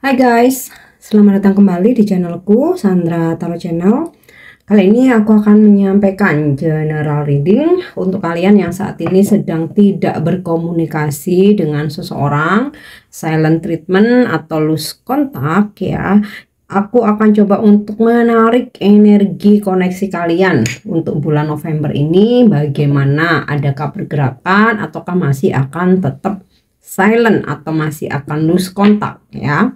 Hai guys, selamat datang kembali di channelku Sandra Tarot Channel. Kali ini aku akan menyampaikan general reading untuk kalian yang saat ini sedang tidak berkomunikasi dengan seseorang, silent treatment atau lose contact ya. Aku akan coba untuk menarik energi koneksi kalian untuk bulan November ini. Bagaimana, adakah pergerakan ataukah masih akan tetap silent atau masih akan lose contact ya.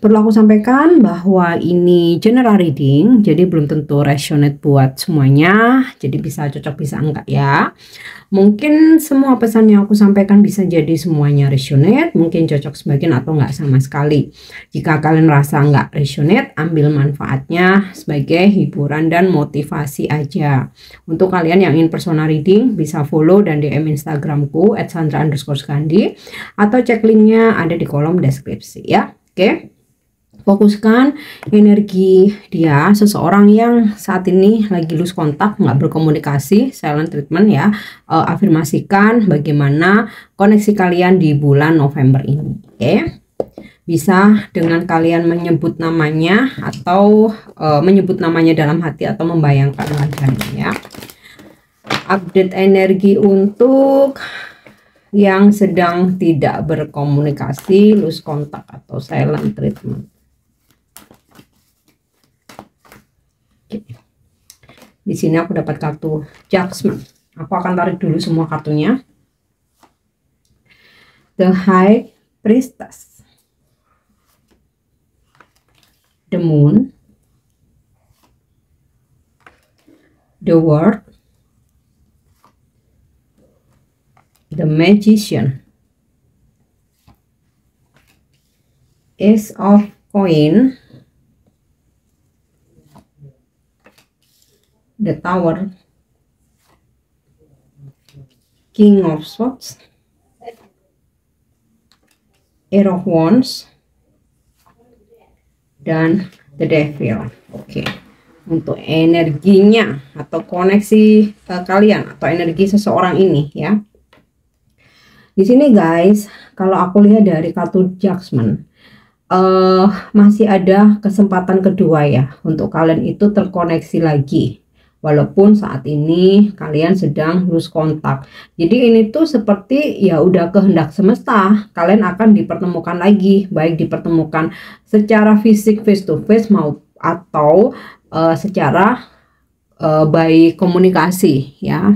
Perlu aku sampaikan bahwa ini general reading, jadi belum tentu resonate buat semuanya, jadi bisa cocok bisa enggak ya. Mungkin semua pesan yang aku sampaikan bisa jadi semuanya resonate, mungkin cocok sebagian atau enggak sama sekali. Jika kalian merasa enggak resonate, ambil manfaatnya sebagai hiburan dan motivasi aja. Untuk kalian yang ingin personal reading, bisa follow dan DM Instagramku @sandra_skandi atau cek linknya ada di kolom deskripsi ya. Oke. Fokuskan energi dia, seseorang yang saat ini lagi lose kontak, nggak berkomunikasi, silent treatment ya. Afirmasikan bagaimana koneksi kalian di bulan November ini. Oke. Bisa dengan kalian menyebut namanya atau menyebut namanya dalam hati atau membayangkan wajahnya ya. Update energi untuk yang sedang tidak berkomunikasi, lose contact atau silent treatment. Oke. Di sini aku dapat kartu Judgment. Aku akan tarik dulu semua kartunya. The High Priestess, The Moon, The World, The Magician, Ace of Coins, The Tower, King of Swords, Ace of Wands, dan The Devil. Oke. Untuk energinya atau koneksi kalian atau energi seseorang ini ya. Di sini guys, kalau aku lihat dari kartu Judgment, masih ada kesempatan kedua ya untuk kalian itu terkoneksi lagi. Walaupun saat ini kalian sedang lose kontak. Jadi ini tuh seperti ya udah kehendak semesta, kalian akan dipertemukan lagi, baik dipertemukan secara fisik face to face mau atau secara baik komunikasi ya.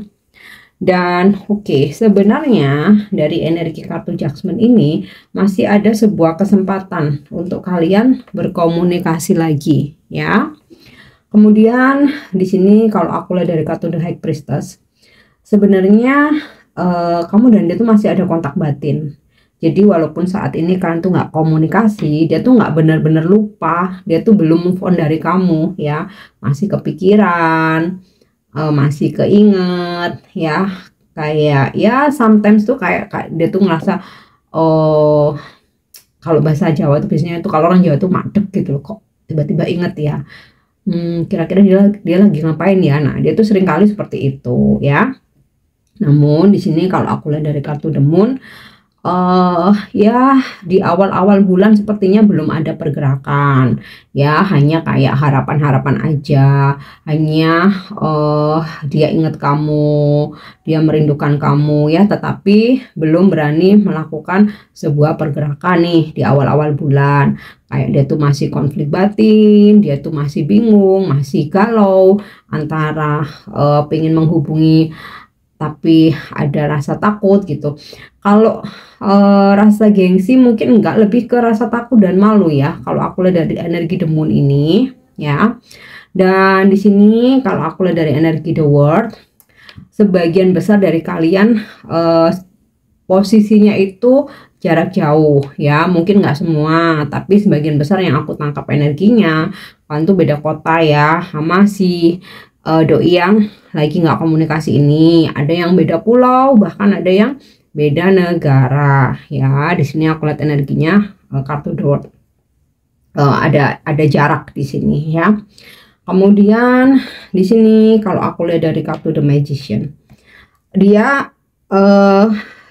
Dan oke, sebenarnya dari energi kartu Judgment ini masih ada sebuah kesempatan untuk kalian berkomunikasi lagi ya. Kemudian di sini kalau aku lihat dari kartu The High Priestess, sebenarnya kamu dan dia tuh masih ada kontak batin. Jadi walaupun saat ini kalian tuh nggak komunikasi, dia tuh nggak benar-benar lupa, dia tuh belum move on dari kamu ya, masih kepikiran, masih keinget ya, kayak ya sometimes tuh kayak dia tuh ngerasa kalau bahasa Jawa tuh biasanya tuh kalau orang Jawa tuh madep gitu loh, kok tiba-tiba inget ya, kira-kira dia lagi ngapain ya. Nah dia tuh sering kali seperti itu ya. Namun di sini kalau aku lihat dari kartu The Moon, ya di awal-awal bulan sepertinya belum ada pergerakan ya, hanya kayak harapan-harapan aja, hanya dia ingat kamu, dia merindukan kamu ya, tetapi belum berani melakukan sebuah pergerakan nih di awal-awal bulan. Kayak dia tuh masih konflik batin, dia tuh masih bingung, masih galau antara pengen menghubungi tapi ada rasa takut gitu. Kalau rasa gengsi mungkin enggak, lebih ke rasa takut dan malu ya kalau aku lihat dari energi The Moon ini ya. Dan di sini kalau aku lihat dari energi The World, sebagian besar dari kalian posisinya itu jarak jauh ya, mungkin nggak semua tapi sebagian besar yang aku tangkap energinya kan tuh beda kota ya, sama si doi yang lagi nggak komunikasi ini. Ada yang beda pulau, bahkan ada yang beda negara ya. Di sini aku lihat energinya kartu dot, ada jarak di sini ya. Kemudian di sini kalau aku lihat dari kartu The Magician, dia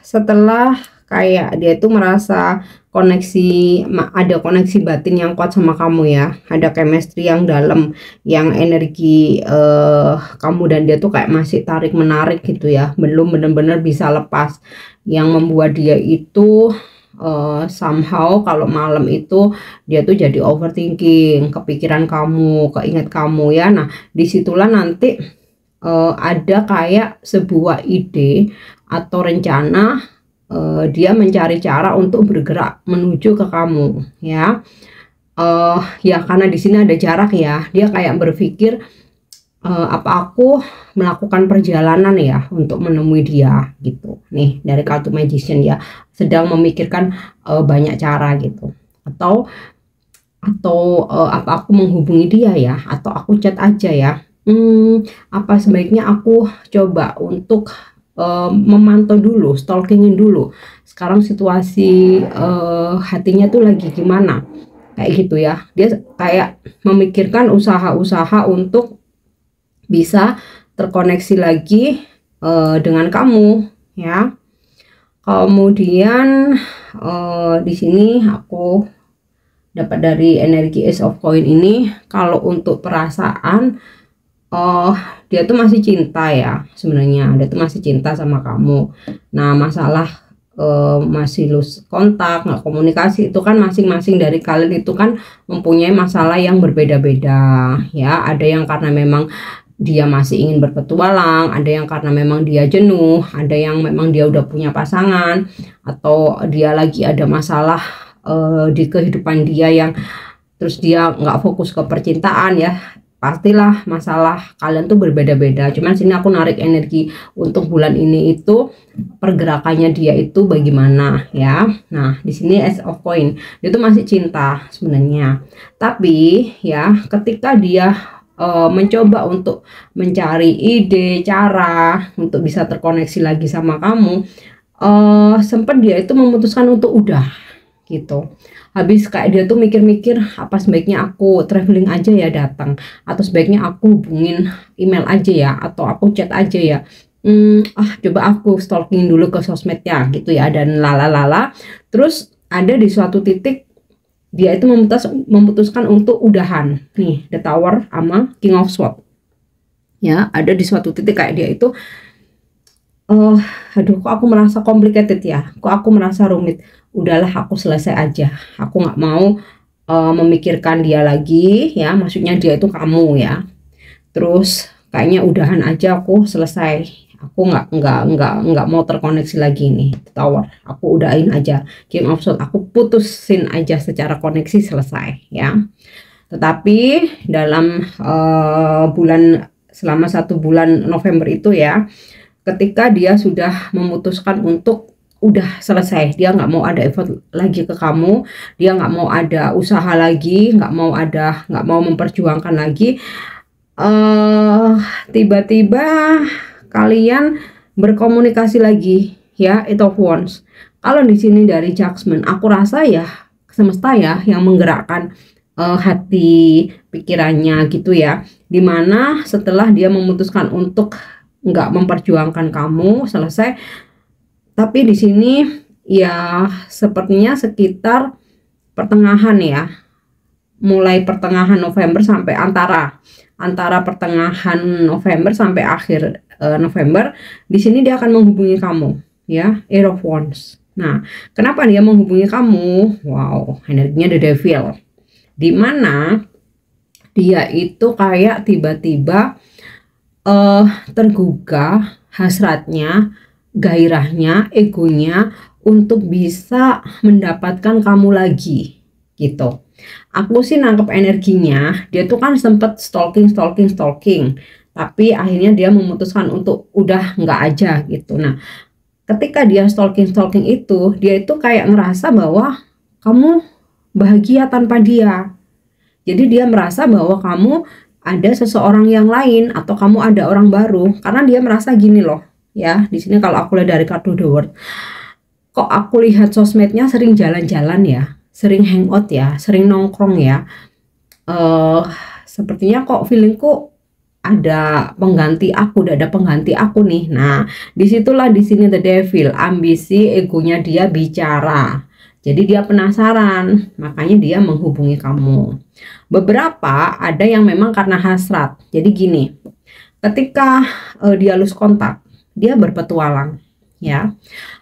setelah kayak dia itu merasa ada koneksi batin yang kuat sama kamu ya, ada chemistry yang dalam, yang energi kamu dan dia tuh kayak masih tarik menarik gitu ya, belum benar-benar bisa lepas, yang membuat dia itu somehow kalau malam itu dia tuh jadi overthinking, kepikiran kamu, keinget kamu ya. Nah disitulah nanti ada kayak sebuah ide atau rencana, dia mencari cara untuk bergerak menuju ke kamu ya. Ya karena di sini ada jarak ya, dia kayak berpikir, apa aku melakukan perjalanan ya untuk menemui dia gitu. Nih dari kartu Magician ya, sedang memikirkan banyak cara gitu, atau apa aku menghubungi dia ya, atau aku chat aja ya. Apa sebaiknya aku coba untuk memantau dulu, stalkingin dulu sekarang situasi hatinya tuh lagi gimana, kayak gitu ya. Dia kayak memikirkan usaha-usaha untuk bisa terkoneksi lagi dengan kamu ya. Kemudian di sini aku dapat dari energi Ace of Coin ini, kalau untuk perasaan dia tuh masih cinta ya, sebenarnya dia tuh masih cinta sama kamu. Nah masalah masih lose kontak, nggak komunikasi, itu kan masing-masing dari kalian itu kan mempunyai masalah yang berbeda-beda ya. Ada yang karena memang dia masih ingin berpetualang, ada yang karena memang dia jenuh, ada yang memang dia udah punya pasangan, atau dia lagi ada masalah di kehidupan dia yang terus dia nggak fokus ke percintaan ya. Pastilah masalah kalian tuh berbeda-beda. Cuman sini aku narik energi untuk bulan ini itu pergerakannya dia itu bagaimana ya. Nah di sini Ace of Coin, dia tuh masih cinta sebenarnya, tapi ya ketika dia mencoba untuk mencari ide cara untuk bisa terkoneksi lagi sama kamu, sempat dia itu memutuskan untuk udah gitu. Habis kayak dia tuh mikir-mikir, apa sebaiknya aku traveling aja ya datang, atau sebaiknya aku hubungin email aja ya, atau aku chat aja ya. Coba aku stalking dulu ke sosmednya gitu ya, dan lala. Terus ada di suatu titik dia itu memutuskan untuk udahan. Nih The Tower sama King of Swords ya, ada di suatu titik kayak dia itu aduh kok aku merasa complicated ya, kok aku merasa rumit, udahlah aku selesai aja, aku nggak mau memikirkan dia lagi ya, maksudnya dia itu kamu ya. Terus kayaknya udahan aja, aku selesai, aku nggak mau terkoneksi lagi nih Tower, aku udahin aja. King of Swords, aku putusin aja secara koneksi, selesai ya. Tetapi dalam selama 1 bulan November itu ya, ketika dia sudah memutuskan untuk udah selesai, dia nggak mau ada effort lagi ke kamu, dia nggak mau ada usaha lagi, nggak mau memperjuangkan lagi, tiba-tiba kalian berkomunikasi lagi ya. Eight of Wands. Kalau di sini dari Judgment, aku rasa ya semesta ya yang menggerakkan hati pikirannya gitu ya, dimana setelah dia memutuskan untuk nggak memperjuangkan kamu, selesai. Tapi di sini ya sepertinya sekitar pertengahan ya, mulai pertengahan November sampai antara pertengahan November sampai akhir November, di sini dia akan menghubungi kamu ya. Eight of Wands. Nah kenapa dia menghubungi kamu? Wow, energinya The Devil, dimana dia itu kayak tiba-tiba tergugah hasratnya, gairahnya, egonya untuk bisa mendapatkan kamu lagi gitu. Aku sih nangkep energinya, dia tuh kan sempet stalking, tapi akhirnya dia memutuskan untuk udah nggak aja gitu. Nah ketika dia stalking itu, dia itu kayak ngerasa bahwa kamu bahagia tanpa dia. Jadi dia merasa bahwa kamu ada seseorang yang lain, atau kamu ada orang baru, karena dia merasa gini loh ya. Di sini kalau aku lihat dari kartu The World, kok aku lihat sosmednya sering jalan-jalan ya, sering hangout ya, sering nongkrong ya. Sepertinya kok feelingku ada pengganti aku, udah ada pengganti aku nih. Nah, disitulah di sini the devil, ambisi, egonya dia bicara. Jadi dia penasaran, makanya dia menghubungi kamu. Beberapa ada yang memang karena hasrat. Jadi gini, ketika dia lose kontak, dia berpetualang, ya.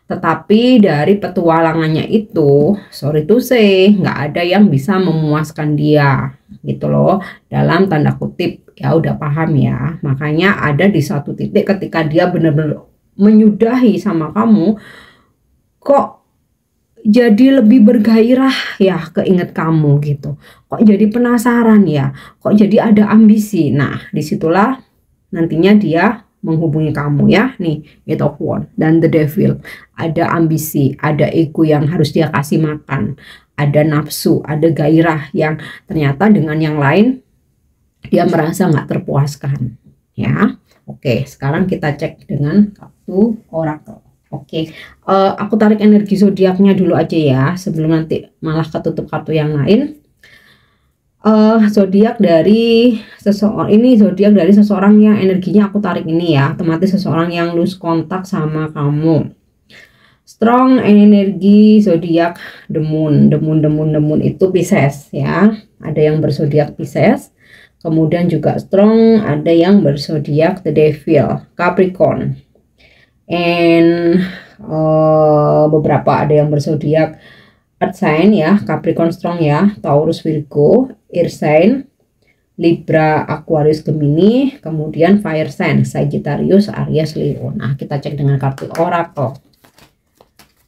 Tetapi dari petualangannya itu, sorry to say, nggak ada yang bisa memuaskan dia, gitu loh. Dalam tanda kutip, ya udah paham ya. Makanya ada di satu titik ketika dia benar-benar menyudahi sama kamu, kok jadi lebih bergairah ya keinget kamu gitu. Kok jadi penasaran ya, kok jadi ada ambisi. Nah, disitulah nantinya dia menghubungi kamu ya. Nih, Eight of Wands dan the devil. Ada ambisi, ada ego yang harus dia kasih makan, ada nafsu, ada gairah yang ternyata dengan yang lain dia merasa nggak terpuaskan ya. Oke, sekarang kita cek dengan kartu oracle. Oke, aku tarik energi zodiaknya dulu aja ya, sebelum nanti malah ketutup kartu yang lain. Zodiak dari seseorang ini, zodiak dari seseorang yang energinya aku tarik ini ya, otomatis seseorang yang lose kontak sama kamu. Strong energi zodiak the moon itu Pisces ya, ada yang berzodiak Pisces. Kemudian juga strong ada yang berzodiak the devil Capricorn, and beberapa ada yang berzodiak Earth sign ya, Capricorn strong ya, Taurus, Virgo, Air sign, Libra, Aquarius, Gemini, kemudian fire sign, Sagittarius, Aries, Leo. Nah, kita cek dengan kartu oracle.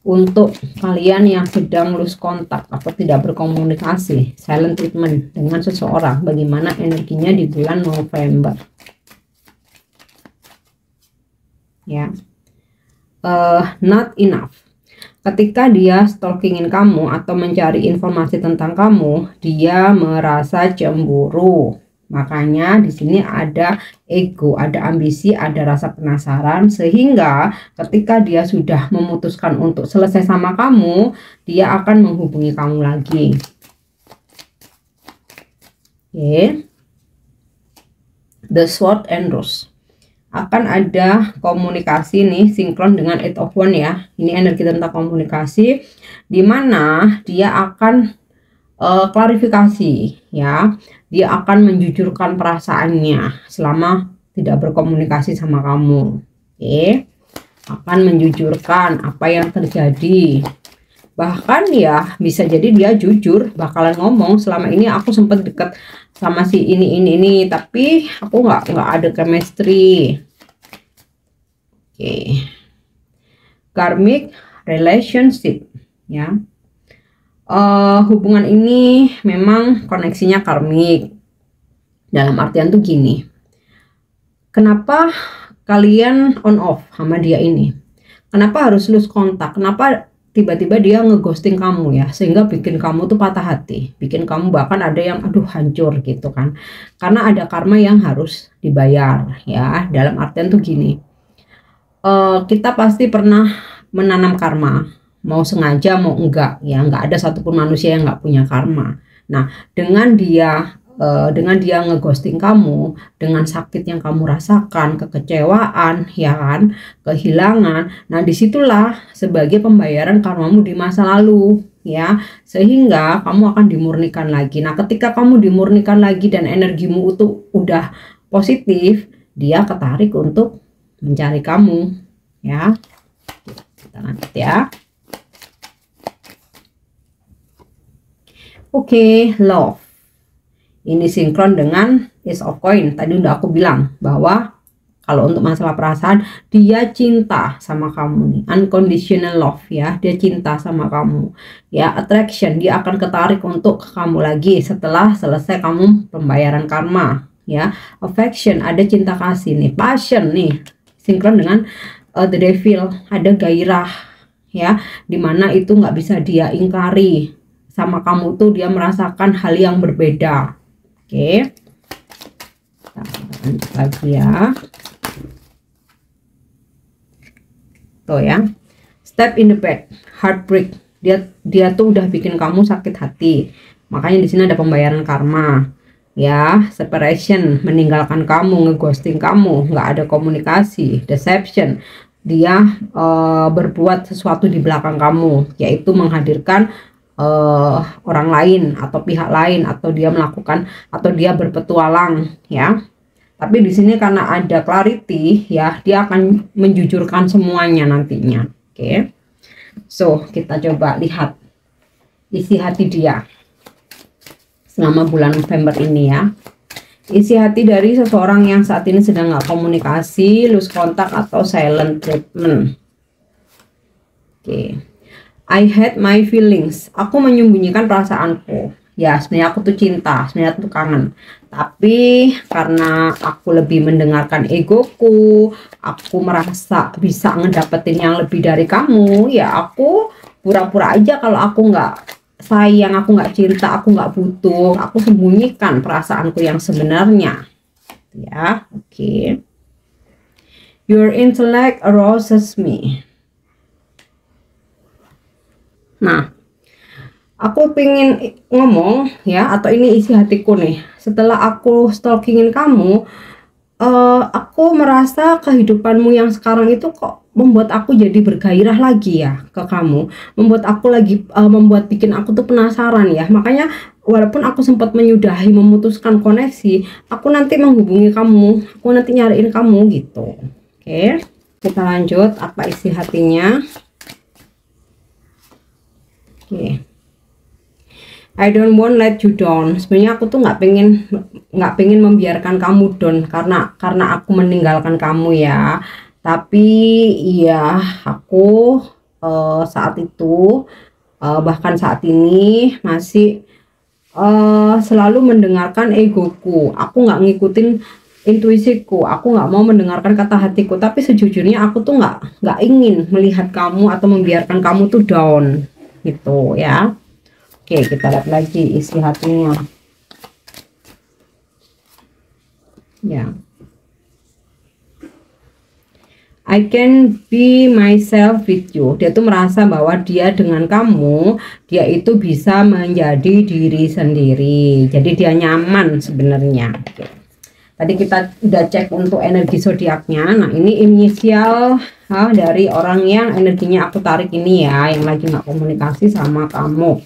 Untuk kalian yang sedang lose kontak atau tidak berkomunikasi, silent treatment dengan seseorang, bagaimana energinya di bulan November? Ya, not enough. Ketika dia stalkingin kamu atau mencari informasi tentang kamu, dia merasa cemburu. Makanya di sini ada ego, ada ambisi, ada rasa penasaran, sehingga ketika dia sudah memutuskan untuk selesai sama kamu, dia akan menghubungi kamu lagi. Oke. The Sword and Rose. Akan ada komunikasi nih sinkron dengan Eight of Wands ya. Ini energi tentang komunikasi, dimana dia akan klarifikasi ya. Dia akan menjujurkan perasaannya selama tidak berkomunikasi sama kamu. Oke, akan menjujurkan apa yang terjadi. Bahkan ya bisa jadi dia jujur bakalan ngomong, selama ini aku sempat deket sama si ini tapi aku nggak ada chemistry. Oke. Karmic relationship ya. Hubungan ini memang koneksinya karmik. Dalam artian tuh gini, kenapa kalian on off sama dia ini? Kenapa harus lose kontak? Kenapa tiba-tiba dia ngeghosting kamu ya, sehingga bikin kamu tuh patah hati, bikin kamu bahkan ada yang aduh hancur gitu kan? Karena ada karma yang harus dibayar ya. Dalam artian tuh gini, kita pasti pernah menanam karma, mau sengaja mau enggak ya, nggak ada satupun manusia yang nggak punya karma. Nah, dengan dia ngeghosting kamu, dengan sakit yang kamu rasakan, kekecewaan ya kan, kehilangan, nah disitulah sebagai pembayaran karmamu di masa lalu ya, sehingga kamu akan dimurnikan lagi. Nah, ketika kamu dimurnikan lagi dan energimu itu udah positif, dia ketarik untuk mencari kamu ya. Kita lanjut ya. Oke, love. Ini sinkron dengan Ace of Coin. Tadi udah aku bilang bahwa kalau untuk masalah perasaan, dia cinta sama kamu nih, unconditional love ya, dia cinta sama kamu ya. Attraction, dia akan ketarik untuk kamu lagi setelah selesai kamu pembayaran karma ya. Affection, ada cinta kasih nih. Passion nih, sinkron dengan the devil, ada gairah ya, dimana itu nggak bisa dia ingkari. Sama kamu tuh dia merasakan hal yang berbeda. Oke, kita lanjut lagi ya. Tuh ya, step in the back, heartbreak. Dia tuh udah bikin kamu sakit hati. Makanya di sini ada pembayaran karma ya, separation, meninggalkan kamu, ngeghosting kamu, nggak ada komunikasi, deception, dia berbuat sesuatu di belakang kamu, yaitu menghadirkan orang lain atau pihak lain, atau dia melakukan, atau dia berpetualang, ya. Tapi di sini karena ada clarity, ya, dia akan menjujurkan semuanya nantinya. Oke. So, kita coba lihat isi hati dia selama bulan November ini, ya. Isi hati dari seseorang yang saat ini sedang nggak komunikasi, lose contact, atau silent treatment. Oke. I hide my feelings. Aku menyembunyikan perasaanku. Ya, sebenarnya aku tuh cinta, sebenarnya aku tuh kangen. Tapi karena aku lebih mendengarkan egoku, aku merasa bisa ngedapetin yang lebih dari kamu, ya aku pura-pura aja kalau aku nggak sayang, aku nggak cinta, aku nggak butuh, aku sembunyikan perasaanku yang sebenarnya, ya. Oke. Your intellect arouses me. Nah, aku pengen ngomong, ya, atau ini isi hatiku nih, setelah aku stalkingin kamu, aku merasa kehidupanmu yang sekarang itu kok membuat aku jadi bergairah lagi ya ke kamu, membuat aku lagi bikin aku tuh penasaran, ya. Makanya walaupun aku sempat menyudahi, memutuskan koneksi, aku nanti menghubungi kamu, aku nanti nyariin kamu gitu. Oke, kita lanjut apa isi hatinya. Oke. I don't want let you down. Sebenarnya aku tuh nggak pengen membiarkan kamu down karena aku meninggalkan kamu, ya. Tapi ya aku saat itu bahkan saat ini masih selalu mendengarkan egoku. Aku nggak ngikutin intuisiku. Aku nggak mau mendengarkan kata hatiku. Tapi sejujurnya aku tuh nggak ingin melihat kamu atau membiarkan kamu tuh down, gitu, ya. Oke, kita lihat lagi isi hatinya. Ya. I can be myself with you. Dia tuh merasa bahwa dia dengan kamu, dia itu bisa menjadi diri sendiri. Jadi dia nyaman sebenarnya. Oke. Tadi kita udah cek untuk energi zodiaknya. Nah, ini inisial dari orang yang energinya aku tarik ini, ya, yang lagi nggak komunikasi sama kamu.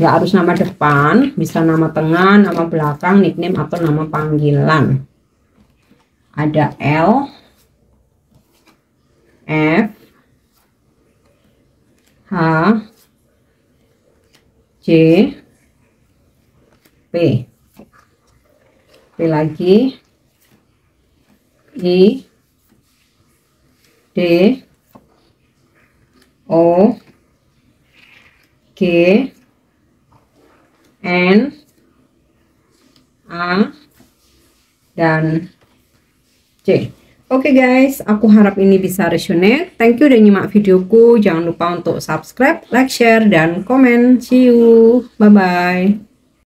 Nggak harus nama depan, bisa nama tengah, nama belakang, nickname, atau nama panggilan. Ada L, F, H, J, P. P lagi, I, D, O, G, N, A, dan C. Oke guys, aku harap ini bisa resonate. Thank you udah nyimak videoku. Jangan lupa untuk subscribe, like, share, dan komen. See you. Bye-bye.